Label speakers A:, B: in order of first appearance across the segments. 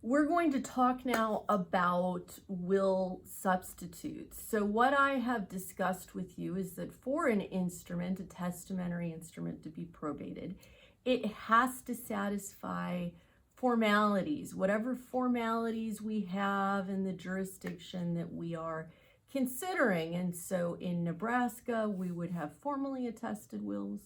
A: We're going to talk now about will substitutes. So what I have discussed with you is that for an instrument, a testamentary instrument to be probated, it has to satisfy formalities, whatever formalities we have in the jurisdiction that we are considering. And so in Nebraska, we would have formally attested wills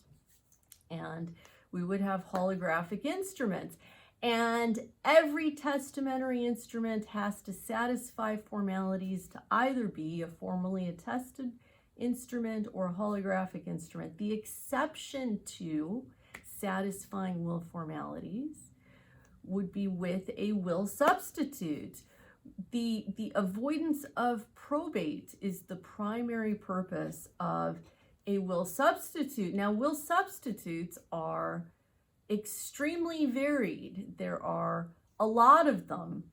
A: and we would have holographic instruments. And every testamentary instrument has to satisfy formalities to either be a formally attested instrument or a holographic instrument. The exception to satisfying will formalities would be with a will substitute. The avoidance of probate is the primary purpose of a will substitute. Now, will substitutes are extremely varied. There are a lot of them,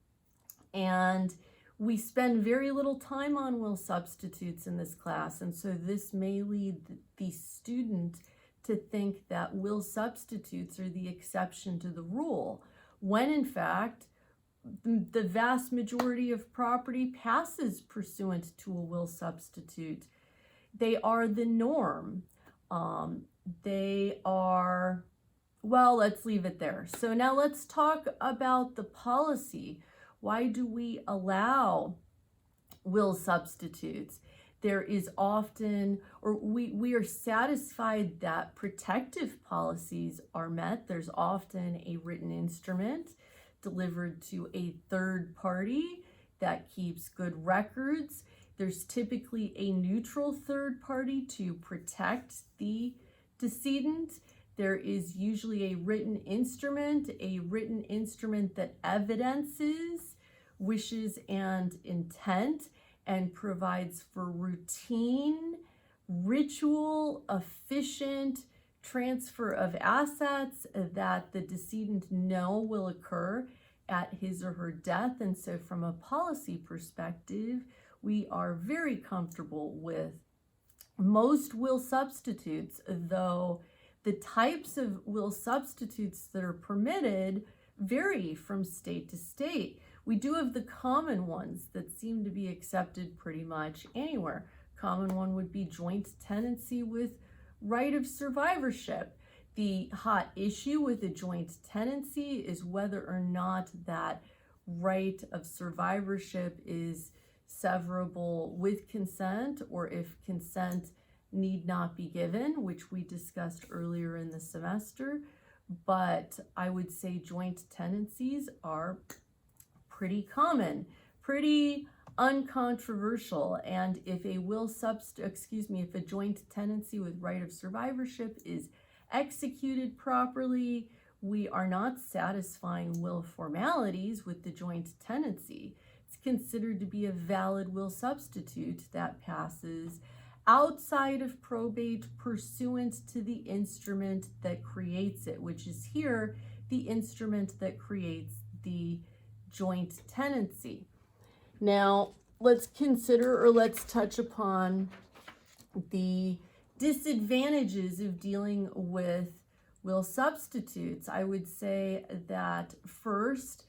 A: and we spend very little time on will substitutes in this class, and so this may lead the student to think that will substitutes are the exception to the rule, when in fact the vast majority of property passes pursuant to a will substitute. They are the norm. They are, well, let's leave it there. So now let's talk about the policy. Why do we allow will substitutes? There is often, or we are satisfied that protective policies are met. There's often a written instrument delivered to a third party that keeps good records. There's typically a neutral third party to protect the decedent. There is usually a written instrument that evidences wishes and intent and provides for routine, ritual, efficient transfer of assets that the decedent know will occur at his or her death. And so from a policy perspective, we are very comfortable with most will substitutes, though the types of will substitutes that are permitted vary from state to state. We do have the common ones that seem to be accepted pretty much anywhere. Common one would be joint tenancy with right of survivorship. The hot issue with a joint tenancy is whether or not that right of survivorship is severable with consent, or if consent need not be given, which we discussed earlier in the semester. But I would say joint tenancies are pretty common, pretty uncontroversial. And if a if a joint tenancy with right of survivorship is executed properly, we are not satisfying will formalities with the joint tenancy. It's considered to be a valid will substitute that passes outside of probate pursuant to the instrument that creates it, which is here the instrument that creates the joint tenancy. Now, let's consider, or let's touch upon the disadvantages of dealing with will substitutes. I would say that first,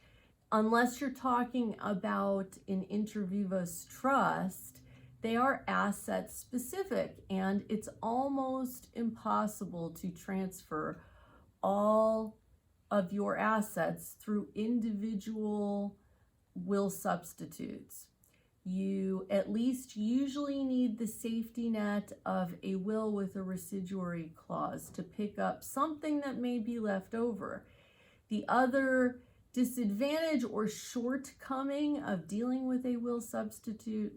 A: unless you're talking about an inter vivos trust, they are asset specific, and it's almost impossible to transfer all of your assets through individual will substitutes. You at least usually need the safety net of a will with a residuary clause to pick up something that may be left over. The other disadvantage or shortcoming of dealing with a will substitute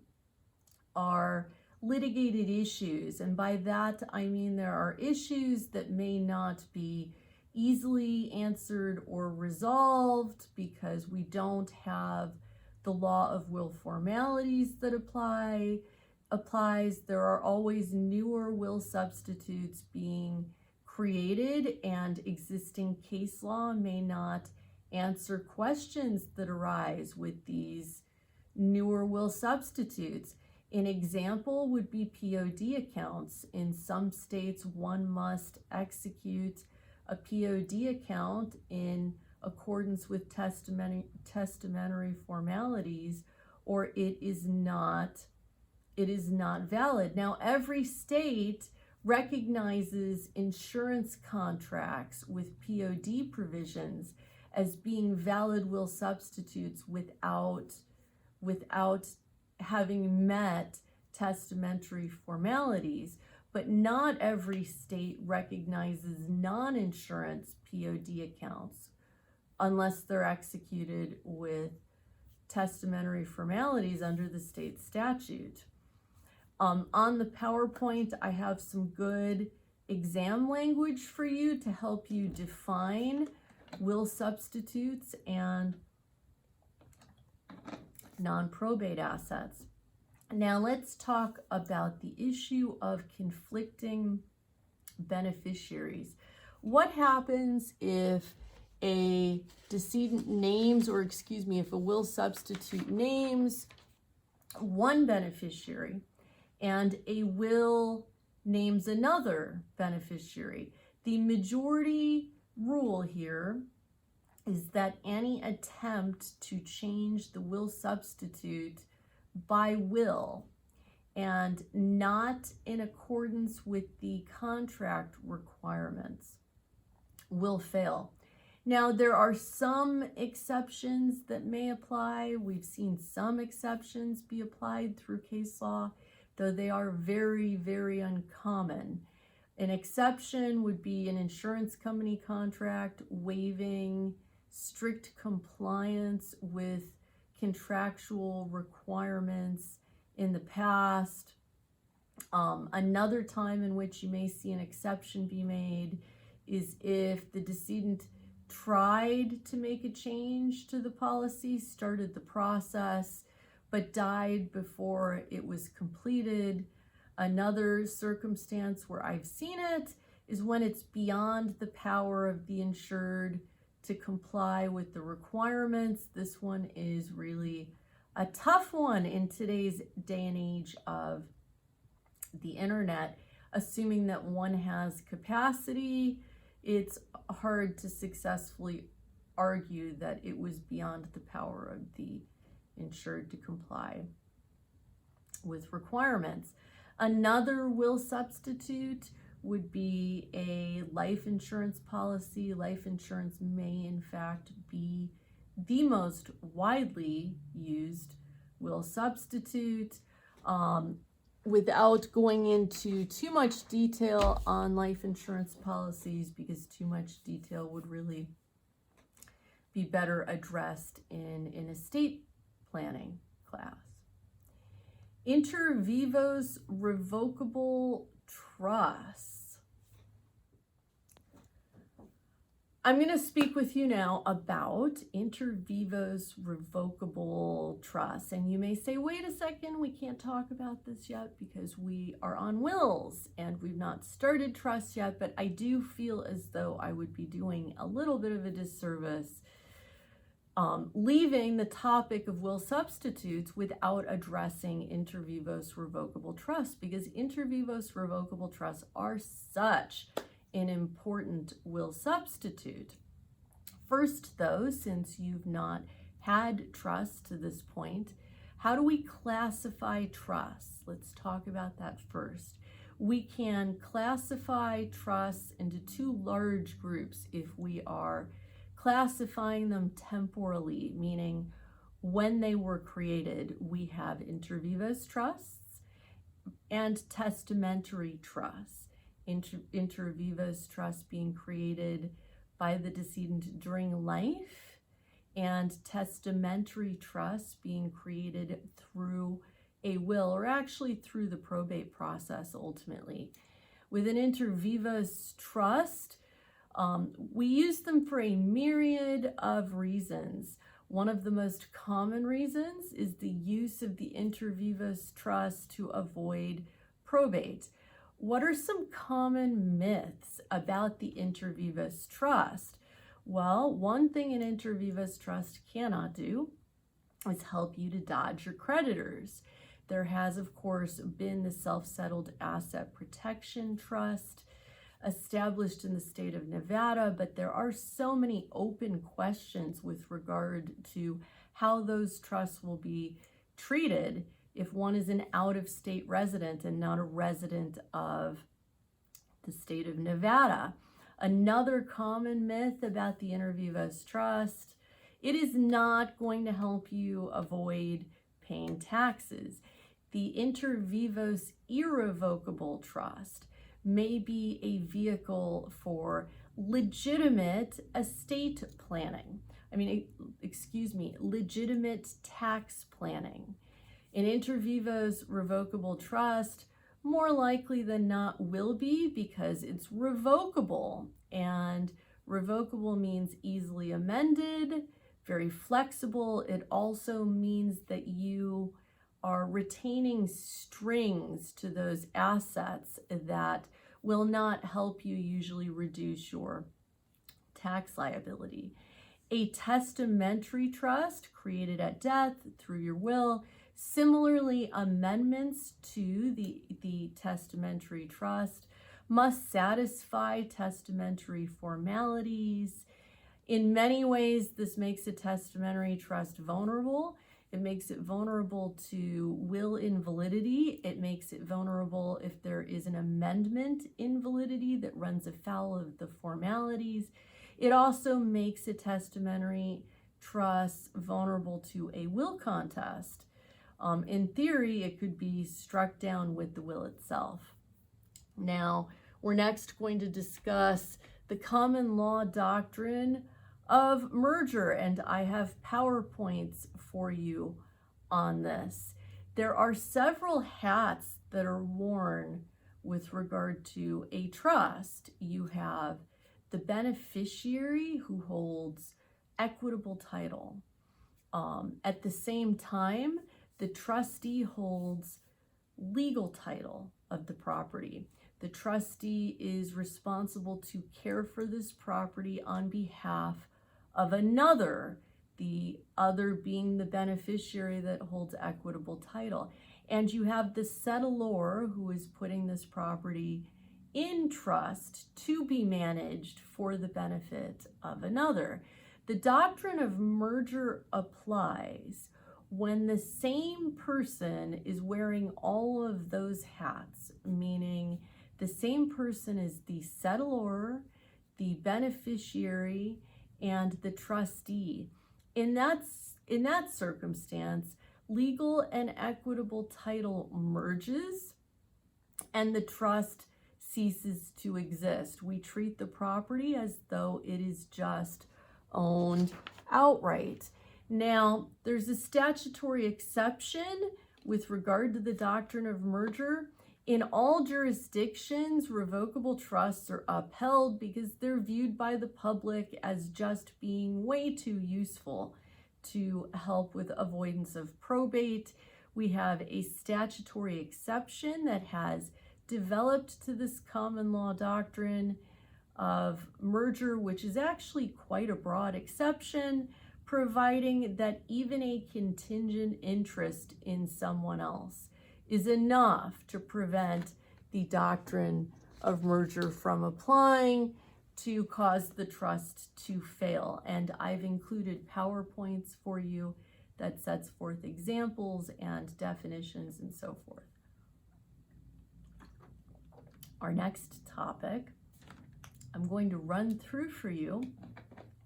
A: are litigated issues. And by that, I mean there are issues that may not be easily answered or resolved because we don't have the law of will formalities that applies. There are always newer will substitutes being created, and existing case law may not answer questions that arise with these newer will substitutes. An example would be POD accounts. In some states, one must execute a POD account. In accordance with testamentary formalities, or it is not valid. Now, every state recognizes insurance contracts with POD provisions as being valid will substitutes without having met testamentary formalities, but not every state recognizes non-insurance POD accounts unless they're executed with testamentary formalities under the state statute. On the PowerPoint, I have some good exam language for you to help you define will substitutes and non-probate assets. Now let's talk about the issue of conflicting beneficiaries. What happens if a decedent names, or if a will substitute names one beneficiary and a will names another beneficiary? The majority rule here is that any attempt to change the will substitute by will and not in accordance with the contract requirements will fail. Now, there are some exceptions that may apply. We've seen some exceptions be applied through case law, though they are very, very uncommon. An exception would be an insurance company contract waiving strict compliance with contractual requirements in the past. Another time in which you may see an exception be made is if the decedent tried to make a change to the policy, started the process, but died before it was completed. Another circumstance where I've seen it is when it's beyond the power of the insured to comply with the requirements. This one is really a tough one in today's day and age of the internet. Assuming that one has capacity, it's hard to successfully argue that it was beyond the power of the insured to comply with requirements. Another will substitute would be a life insurance policy. Life insurance may in fact be the most widely used will substitute. Without going into too much detail on life insurance policies, because too much detail would really be better addressed in estate planning class. Inter vivos revocable trusts. I'm going to speak with you now about inter vivos revocable trusts. And you may say, wait a second, we can't talk about this yet because we are on wills and we've not started trusts yet. But I do feel as though I would be doing a little bit of a disservice leaving the topic of will substitutes without addressing inter vivos revocable trusts, because inter vivos revocable trusts are such an important will substitute. First, though, since you've not had trusts to this point, how do we classify trusts? Let's talk about that first. We can classify trusts into two large groups if we are classifying them temporally, meaning when they were created. We have inter vivos trusts and testamentary trusts. Inter vivos trust being created by the decedent during life, and testamentary trust being created through a will, or actually through the probate process ultimately. With an inter vivos trust, we use them for a myriad of reasons. One of the most common reasons is the use of the inter vivos trust to avoid probate. What are some common myths about the inter vivos trust? Well, one thing an inter vivos trust cannot do is help you to dodge your creditors. There has, of course, been the self-settled asset protection trust. established in the state of Nevada, but there are so many open questions with regard to how those trusts will be treated if one is an out-of-state resident and not a resident of the state of Nevada. Another common myth about the inter vivos trust: it is not going to help you avoid paying taxes. The inter vivos irrevocable trust may be a vehicle for legitimate estate planning. Legitimate tax planning. An inter vivos revocable trust, more likely than not, will be, because it's revocable, and revocable means easily amended, very flexible. It also means that you are retaining strings to those assets that will not help you usually reduce your tax liability. A testamentary trust created at death through your will. Similarly, amendments to the testamentary trust must satisfy testamentary formalities. In many ways, this makes a testamentary trust vulnerable. It makes it vulnerable to will invalidity. It makes it vulnerable if there is an amendment invalidity that runs afoul of the formalities. It also makes a testamentary trust vulnerable to a will contest. In theory, it could be struck down with the will itself. Now, we're next going to discuss the common law doctrine of merger, and I have PowerPoints for you on this. There are several hats that are worn with regard to a trust. You have the beneficiary, who holds equitable title. At the same time, the trustee holds legal title of the property. The trustee is responsible to care for this property on behalf of another, the other being the beneficiary that holds equitable title. And you have the settlor, who is putting this property in trust to be managed for the benefit of another. The doctrine of merger applies when the same person is wearing all of those hats, meaning the same person is the settlor, the beneficiary, and the trustee. In that circumstance, legal and equitable title merges and the trust ceases to exist. We treat the property as though it is just owned outright. Now, there's a statutory exception with regard to the doctrine of merger. In all jurisdictions, revocable trusts are upheld because they're viewed by the public as just being way too useful to help with avoidance of probate. We have a statutory exception that has developed to this common law doctrine of merger, which is actually quite a broad exception, providing that even a contingent interest in someone else is enough to prevent the doctrine of merger from applying to cause the trust to fail. And I've included PowerPoints for you that sets forth examples and definitions and so forth. Our next topic, I'm going to run through for you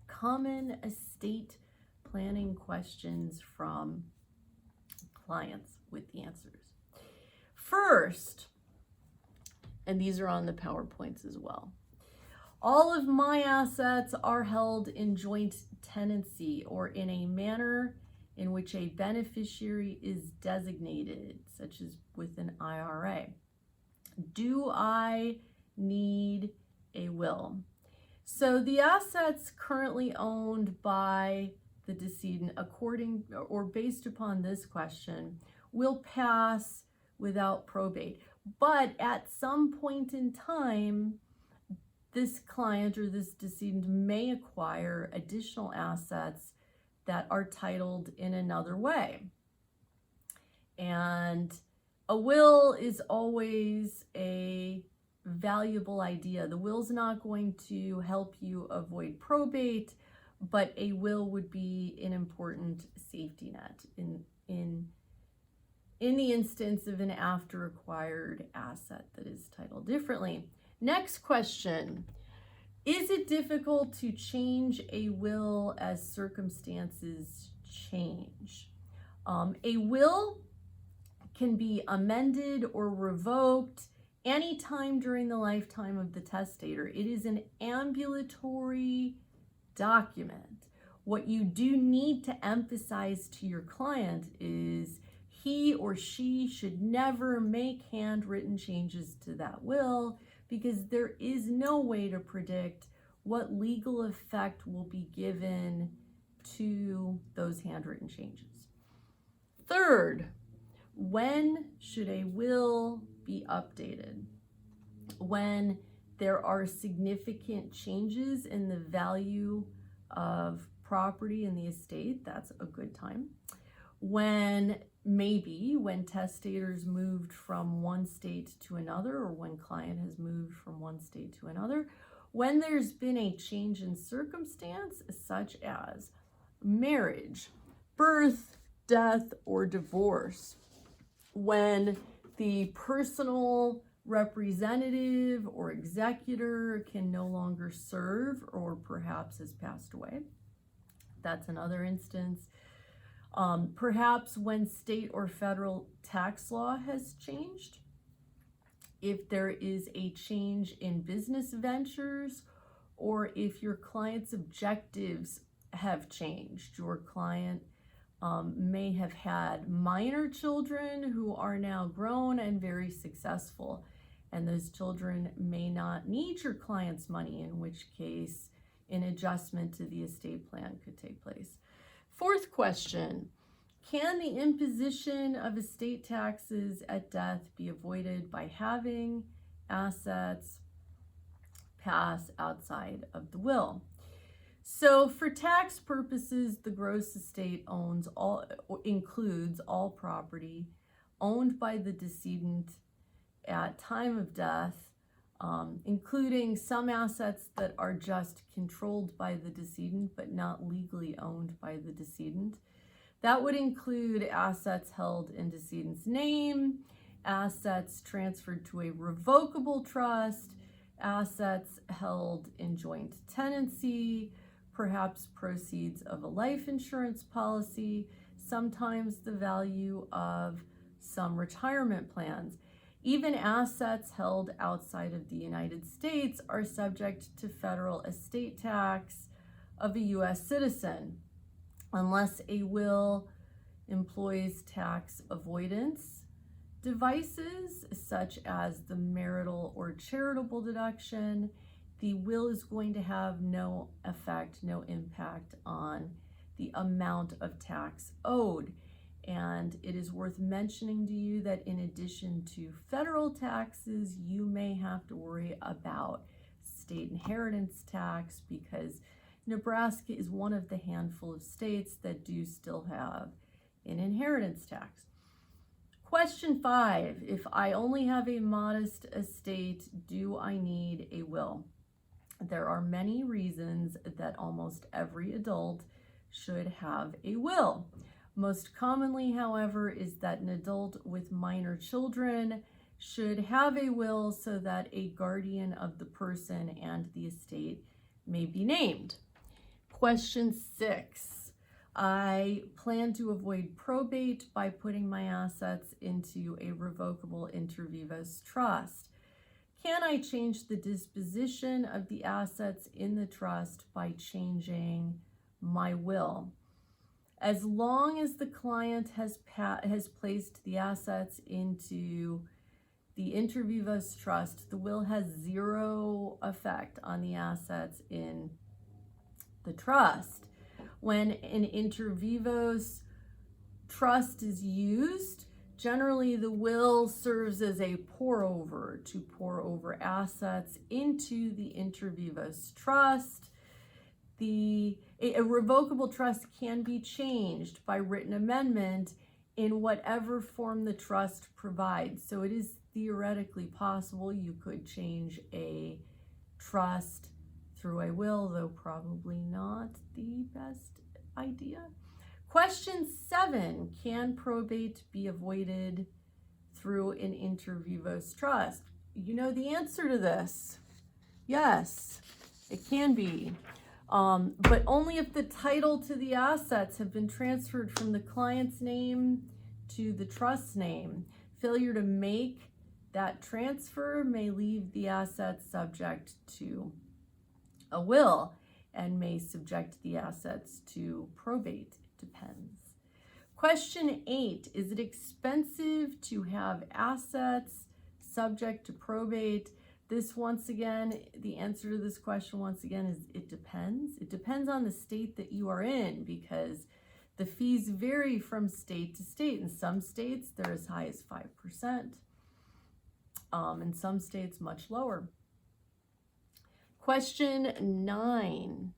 A: common estate planning questions from clients with the answers. First, and these are on the PowerPoints as well, all of my assets are held in joint tenancy or in a manner in which a beneficiary is designated, such as with an IRA. Do I need a will? So the assets currently owned by the decedent, according or based upon this question, will pass without probate. But at some point in time, this client or this decedent may acquire additional assets that are titled in another way. And a will is always a valuable idea. The will's not going to help you avoid probate, but a will would be an important safety net in the instance of an after acquired asset that is titled differently. Next question. Is it difficult to change a will as circumstances change? A will can be amended or revoked anytime during the lifetime of the testator. It is an ambulatory document. What you do need to emphasize to your client is he or she should never make handwritten changes to that will, because there is no way to predict what legal effect will be given to those handwritten changes. Third, when should a will be updated? When there are significant changes in the value of property in the estate, that's a good time. When testators moved from one state to another, or when client has moved from one state to another, when there's been a change in circumstance, such as marriage, birth, death, or divorce, when the personal representative or executor can no longer serve or perhaps has passed away. That's another instance. Perhaps when state or federal tax law has changed. If there is a change in business ventures, or if your client's objectives have changed. Your client may have had minor children who are now grown and very successful, and those children may not need your client's money, in which case an adjustment to the estate plan could take place. Fourth question, can the imposition of estate taxes at death be avoided by having assets pass outside of the will? So for tax purposes, the gross estate includes all property owned by the decedent at time of death, including some assets that are just controlled by the decedent but not legally owned by the decedent. That would include assets held in decedent's name, assets transferred to a revocable trust, assets held in joint tenancy, perhaps proceeds of a life insurance policy, sometimes the value of some retirement plans. Even assets held outside of the United States are subject to federal estate tax of a U.S. citizen, unless a will employs tax avoidance devices, such as the marital or charitable deduction. The will is going to have no effect, no impact on the amount of tax owed. And it is worth mentioning to you that in addition to federal taxes, you may have to worry about state inheritance tax, because Nebraska is one of the handful of states that do still have an inheritance tax. Question 5, if I only have a modest estate, do I need a will? There are many reasons that almost every adult should have a will. Most commonly, however, is that an adult with minor children should have a will so that a guardian of the person and the estate may be named. Question 6, I plan to avoid probate by putting my assets into a revocable inter vivos trust. Can I change the disposition of the assets in the trust by changing my will? As long as the client has placed the assets into the inter vivos trust, the will has zero effect on the assets in the trust. When an inter vivos trust is used, generally the will serves as a pour-over to pour over assets into the inter vivos trust. A revocable trust can be changed by written amendment in whatever form the trust provides. So it is theoretically possible. You could change a trust through a will, though probably not the best idea. Question 7, can probate be avoided through an inter vivos trust? You know the answer to this. Yes, it can be. But only if the title to the assets have been transferred from the client's name to the trust's name. Failure to make that transfer may leave the assets subject to a will and may subject the assets to probate. It depends. Question 8, is it expensive to have assets subject to probate? This, once again, the answer to this question, once again, is it depends. It depends on the state that you are in, because the fees vary from state to state. In some states, they're as high as 5%. In some states, much lower. Question 9.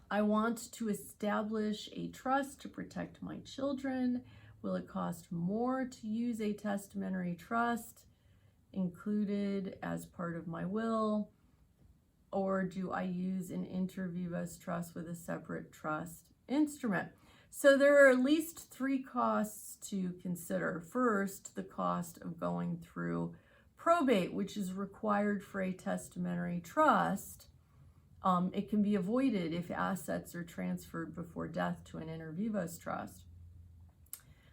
A: I want to establish a trust to protect my children. Will it cost more to use a testamentary trust included as part of my will, or do I use an inter vivos trust with a separate trust instrument? So there are at least 3 costs to consider. First, the cost of going through probate, which is required for a testamentary trust. It can be avoided if assets are transferred before death to an inter vivos trust.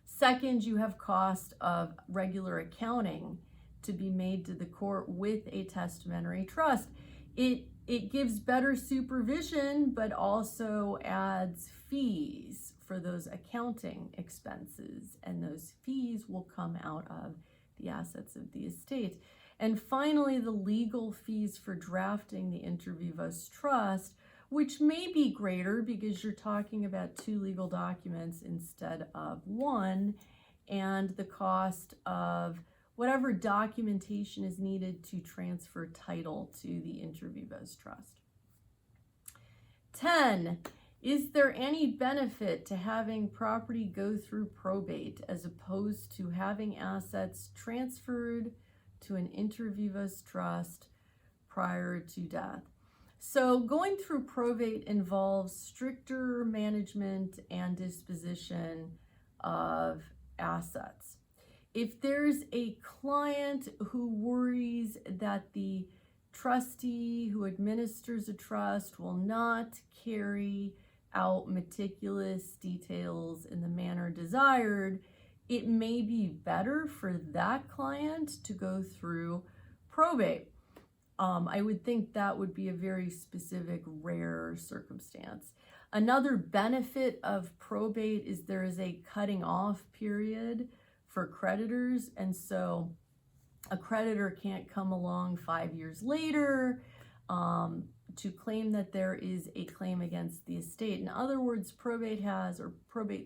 A: Second, you have cost of regular accounting to be made to the court with a testamentary trust. It gives better supervision, but also adds fees for those accounting expenses, and those fees will come out of the assets of the estate. And finally, the legal fees for drafting the inter vivos trust, which may be greater because you're talking about 2 legal documents instead of 1, and the cost of whatever documentation is needed to transfer title to the inter vivos trust. 10, is there any benefit to having property go through probate as opposed to having assets transferred to an inter vivos trust prior to death? So going through probate involves stricter management and disposition of assets. If there's a client who worries that the trustee who administers a trust will not carry out meticulous details in the manner desired, it may be better for that client to go through probate. I would think that would be a very specific, rare circumstance. Another benefit of probate is there is a cutting off period for creditors, and so a creditor can't come along 5 years later to claim that there is a claim against the estate. In other words, probate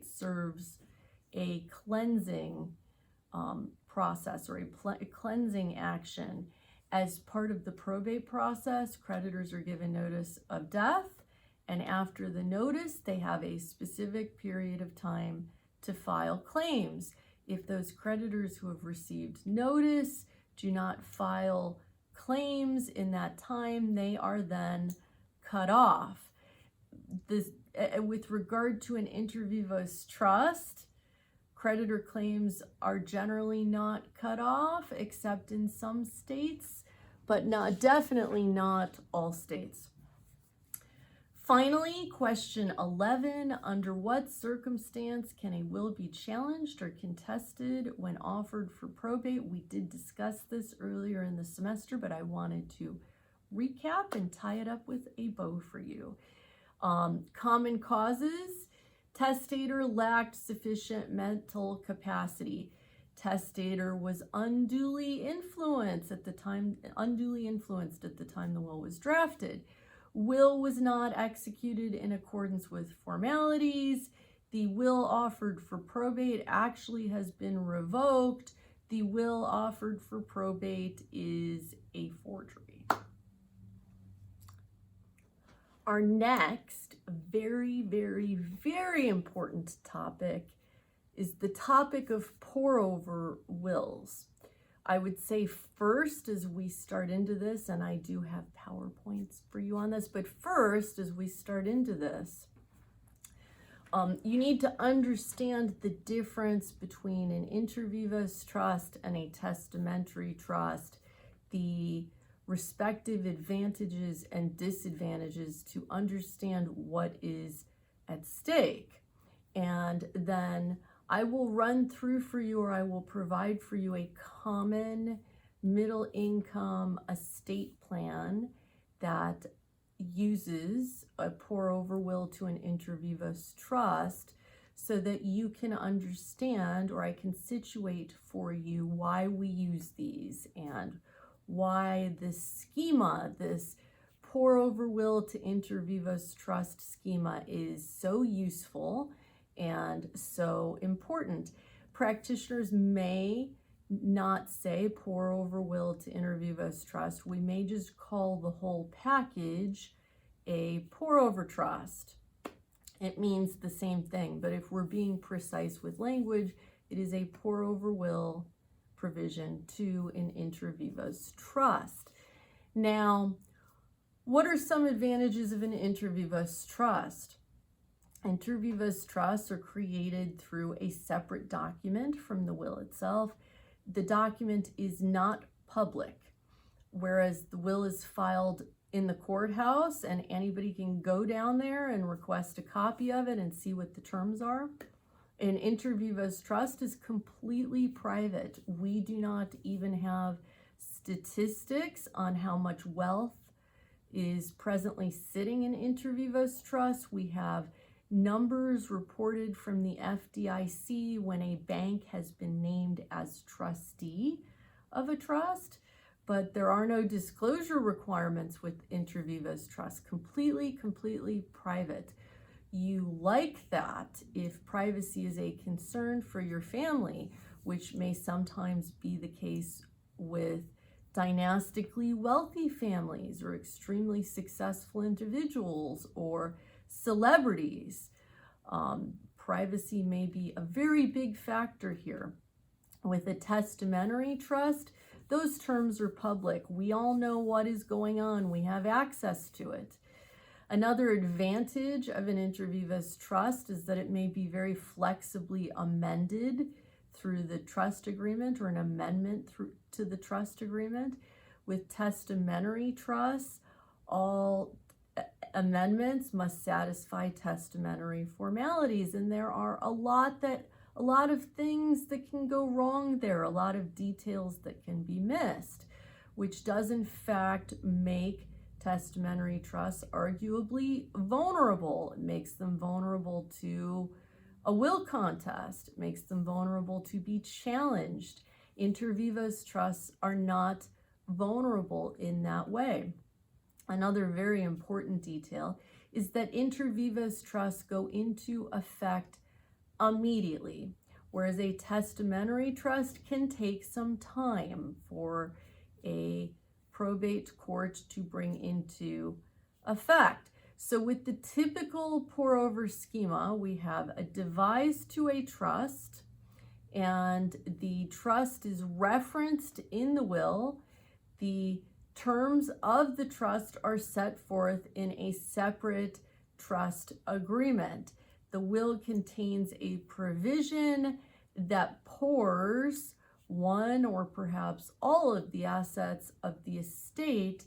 A: serves a cleansing process, or a cleansing action. As part of the probate process, creditors are given notice of death, and after the notice, they have a specific period of time to file claims. If those creditors who have received notice do not file claims in that time, they are then cut off. With regard to an inter vivos trust, creditor claims are generally not cut off, except in some states, but definitely not all states. Finally, question 11, under what circumstance can a will be challenged or contested when offered for probate? We did discuss this earlier in the semester, but I wanted to recap and tie it up with a bow for you. Common causes: testator lacked sufficient mental capacity. Testator was unduly influenced at the time the will was drafted. Will was not executed in accordance with formalities. The will offered for probate actually has been revoked. The will offered for probate is a forgery. Our next very, very, very important topic is the topic of pour-over wills. I would say first as we start into this, and I do have PowerPoints for you on this, but first as we start into this, you need to understand the difference between an inter vivos trust and a testamentary trust, the respective advantages and disadvantages to understand what is at stake. And then I will run through for you, or I will provide for you, a common middle income estate plan that uses a pour over will to an inter vivos trust, so that you can understand, or I can situate for you, why we use these and why this schema, this pour over will to inter vivos trust schema, is so useful and so important. Practitioners may not say pour over will to inter vivos trust. We may just call the whole package a pour over trust. It means the same thing, but if we're being precise with language, it is a pour over will provision to an inter vivos trust. Now, what are some advantages of an inter vivos trust? Inter vivos trusts are created through a separate document from the will itself. The document is not public, whereas the will is filed in the courthouse and anybody can go down there and request a copy of it and see what the terms are. An inter vivos trust is completely private. We do not even have statistics on how much wealth is presently sitting in inter vivos trusts. We have numbers reported from the FDIC when a bank has been named as trustee of a trust, but there are no disclosure requirements with inter vivos trusts. Completely private. You like that if privacy is a concern for your family, which may sometimes be the case with dynastically wealthy families or extremely successful individuals or celebrities. Privacy may be a very big factor here. With a testamentary trust, those terms are public. We all know what is going on. We have access to it. Another advantage of an inter vivos trust is that it may be very flexibly amended through the trust agreement or an amendment to the trust agreement. With testamentary trusts, all amendments must satisfy testamentary formalities, and there are a lot of things that can go wrong there, a lot of details that can be missed, which does in fact make testamentary trusts arguably vulnerable. It makes them vulnerable to a will contest. It makes them vulnerable to be challenged. Inter vivos trusts are not vulnerable in that way. Another very important detail is that inter vivos trusts go into effect immediately, whereas a testamentary trust can take some time for a probate court to bring into effect. So with the typical pour over schema, we have a devise to a trust, and the trust is referenced in the will. The terms of the trust are set forth in a separate trust agreement. The will contains a provision that pours one or perhaps all of the assets of the estate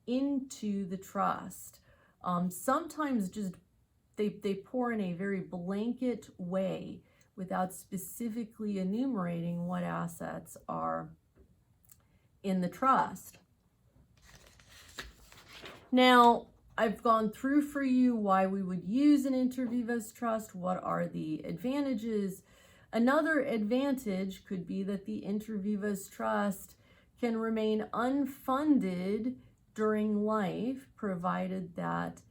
A: into the trust. Sometimes just they pour in a very blanket way without specifically enumerating what assets are in the trust. Now, I've gone through for you why we would use an inter vivos trust, what are the advantages. Another advantage could be that the inter vivos trust can remain unfunded during life, provided that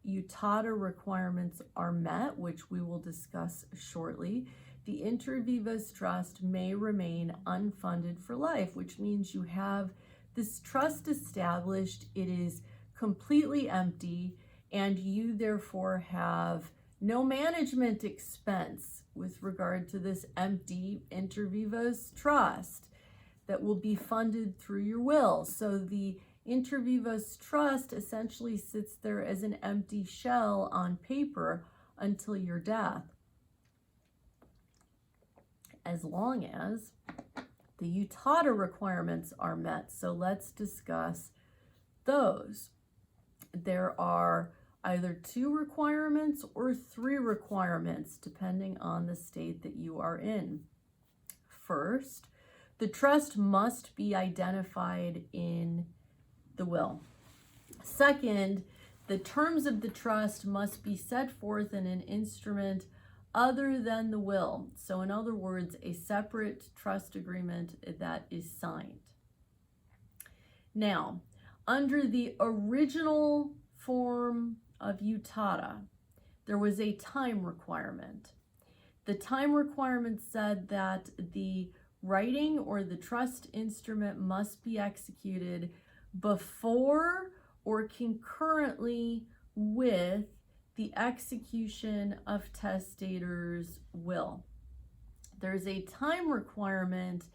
A: UTATA requirements are met, which we will discuss shortly. The inter vivos trust may remain unfunded for life, which means you have this trust established, it is completely empty, and you therefore have no management expense with regard to this empty inter vivos trust. that will be funded through your will. So the inter vivos trust essentially sits there as an empty shell on paper until your death, as long as the UTATA requirements are met. So let's discuss those. There are either 2 requirements or 3 requirements, depending on the state that you are in. First, the trust must be identified in the will. Second, the terms of the trust must be set forth in an instrument other than the will. So in other words, a separate trust agreement that is signed. Now, under the original form of UTATA, there was a time requirement. The time requirement said that the writing or the trust instrument must be executed before or concurrently with the execution of testator's will. There's a time requirement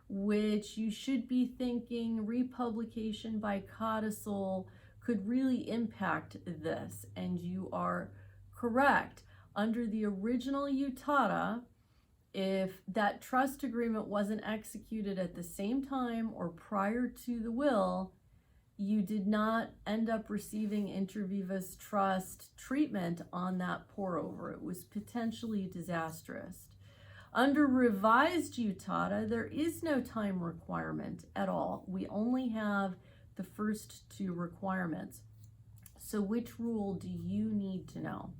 A: which you should be thinking republication by codicil could really impact this, and you are correct. Under the original UTATA, if that trust agreement wasn't executed at the same time or prior to the will, you did not end up receiving inter vivos trust treatment on that pour over. It was potentially disastrous. Under revised UTATA, there is no time requirement at all. We only have the first 2 requirements. So which rule do you need to know?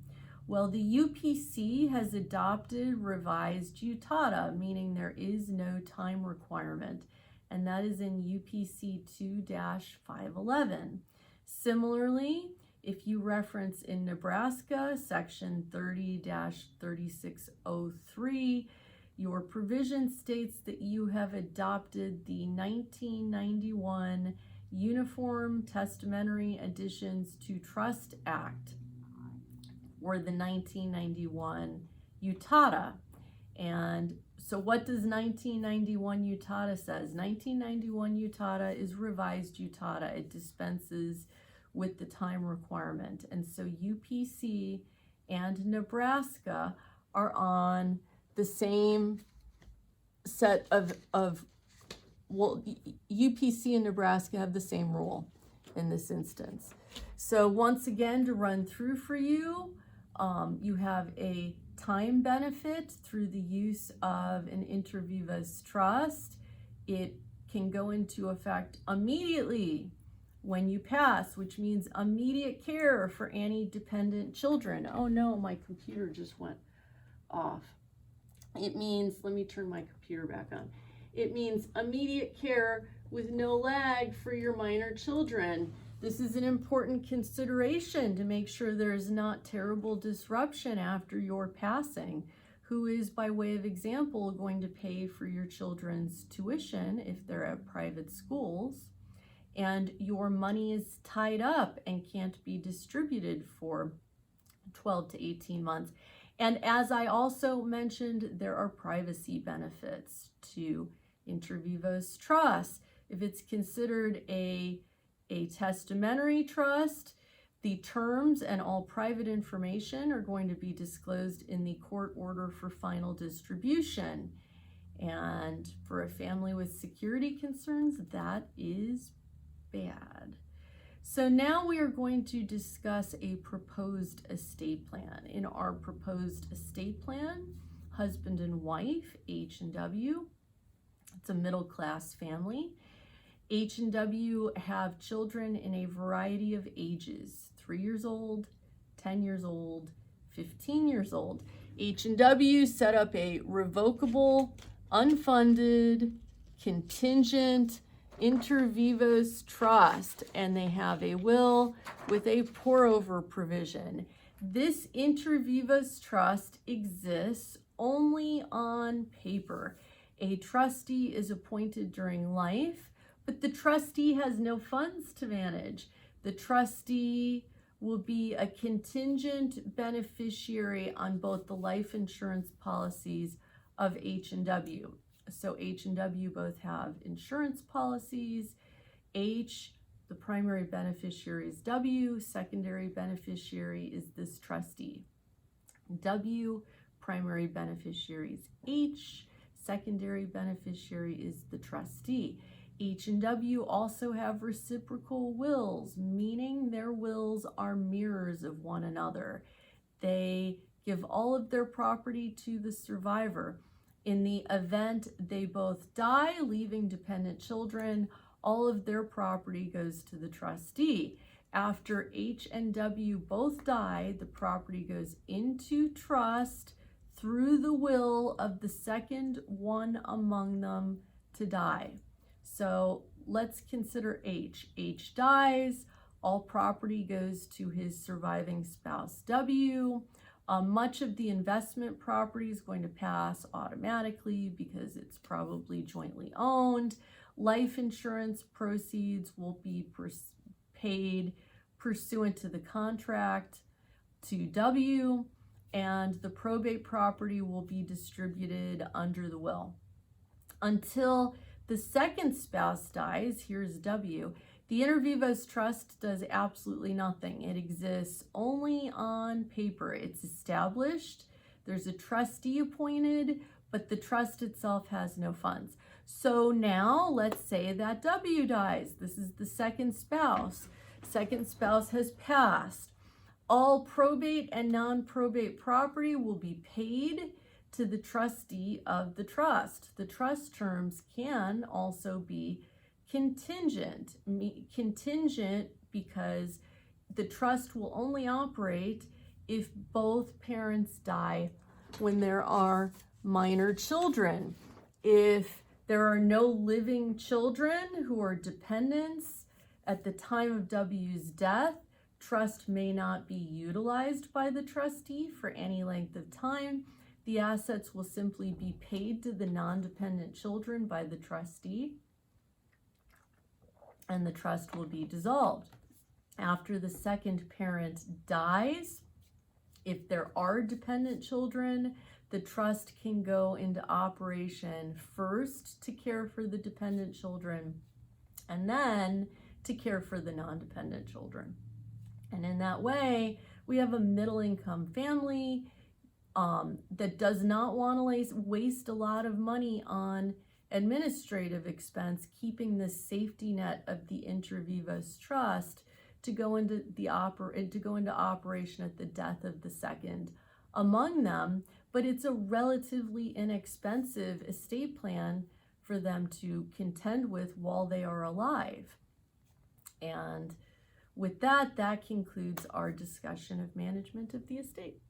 A: Well, the UPC has adopted revised UTATA, meaning there is no time requirement, and that is in UPC 2-511. Similarly, if you reference in Nebraska, section 30-3603, your provision states that you have adopted the 1991 Uniform Testamentary Additions to Trust Act, or the 1991 UTATA. And so what does 1991 UTATA says? 1991 UTATA is revised UTATA. It dispenses with the time requirement. And so UPC and Nebraska are on the same set of well, UPC and Nebraska have the same rule in this instance. So once again, to run through for you, you have a time benefit through the use of an inter vivos trust. It can go into effect immediately when you pass, which means immediate care for any dependent children. Oh no, my computer just went off. It means, let me turn my computer back on. It means immediate care with no lag for your minor children. This is an important consideration to make sure there's not terrible disruption after your passing. Who is, by way of example, going to pay for your children's tuition if they're at private schools, and your money is tied up and can't be distributed for 12 to 18 months. And as I also mentioned, there are privacy benefits to inter vivos trust. If it's considered a testamentary trust, the terms and all private information are going to be disclosed in the court order for final distribution. And for a family with security concerns, that is bad. So now we are going to discuss a proposed estate plan. In our proposed estate plan, husband and wife, H&W, it's a middle-class family. H&W have children in a variety of ages, 3 years old, 10 years old, 15 years old. H&W set up a revocable, unfunded, contingent, inter vivos trust, and they have a will with a pour-over provision. This inter vivos trust exists only on paper. A trustee is appointed during life, but the trustee has no funds to manage. The trustee will be a contingent beneficiary on both the life insurance policies of H&W. So H and W both have insurance policies. H, the primary beneficiary is W, secondary beneficiary is this trustee. W, primary beneficiary is H, secondary beneficiary is the trustee. H and W also have reciprocal wills, meaning their wills are mirrors of one another. They give all of their property to the survivor. In the event they both die, leaving dependent children, all of their property goes to the trustee. After H and W both die, the property goes into trust through the will of the second one among them to die. So let's consider H. H dies, all property goes to his surviving spouse W. Much of the investment property is going to pass automatically because it's probably jointly owned. Life insurance proceeds will be paid pursuant to the contract to W, and the probate property will be distributed under the will. Until the second spouse dies, here's W, the inter vivos trust does absolutely nothing. It exists only on paper. It's established, there's a trustee appointed, but the trust itself has no funds. So now let's say that W dies. This is the second spouse. Second spouse has passed. All probate and non-probate property will be paid to the trustee of the trust. The trust terms can also be contingent. Contingent because the trust will only operate if both parents die when there are minor children. If there are no living children who are dependents at the time of W's death, trust may not be utilized by the trustee for any length of time. The assets will simply be paid to the non-dependent children by the trustee, and the trust will be dissolved. After the second parent dies, if there are dependent children, the trust can go into operation first to care for the dependent children and then to care for the non-dependent children. And in that way, we have a middle-income family that does not want to waste a lot of money on administrative expense, keeping the safety net of the inter vivos trust to go into operation at the death of the second among them. But it's a relatively inexpensive estate plan for them to contend with while they are alive. And with that, that concludes our discussion of management of the estate.